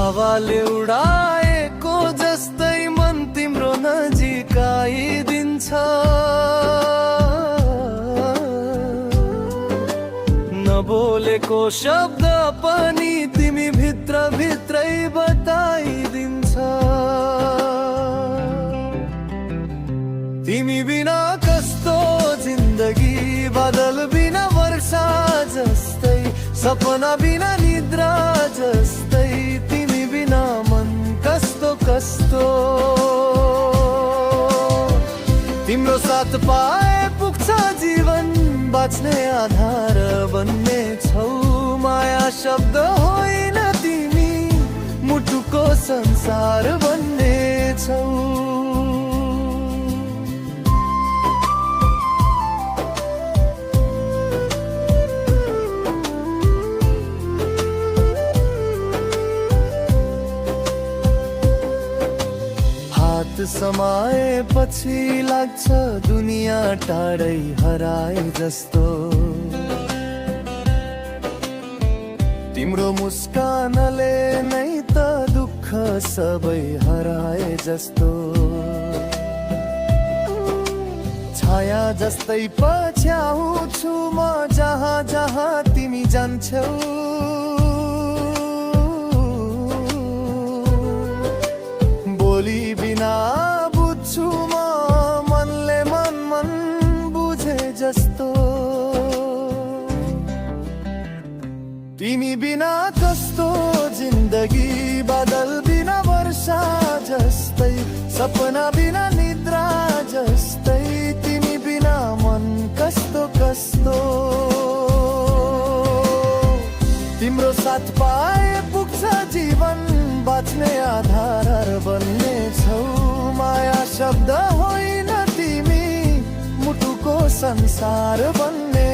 हावाले उडाएको जस्तै मन तिम्रो नजिकाइदिन्छ। नबोलेको शब्द पनि तिमी भित्र भित्रै बताइदिन्छ। तिमी बिना कस्तो जिन्दगी, बादल बिना वर्षा जस्तै, सपना बिना निद्रा जस्तै, तिमी बिना मन कस्तो कस्तो। तिम्रो साथ पाए पुग्छ जीवन, बाँच्ने आधार बन्ने छौ। माया शब्द होइन तिमी, मुटुको संसार बन्ने छौ। हात समाएपछि लाग्छ दुनियाँ टाढै हराए जस्तो। तिम्रो मुस्कानले नै त दुःख सबै हराए जस्तो। छाया जस्तै पछ्याउँछु म जहाँ जहाँ तिमी जान्छौ। बोली बिना बुझ्छु म मनले मन मन बुझे जस्तो। तिमी बिना कस्तो जिन्दगी, बादल बिना वर्षा जस्तै, सपना बिना निद्रा जस्तै, तिमी बिना मन कस्तो कस्तो। तिम्रो साथ पाए पुग्छ जीवन, बाँच्ने आधार बन्ने छौ। माया शब्द होइन तिमी, मुटुको संसार बन्ने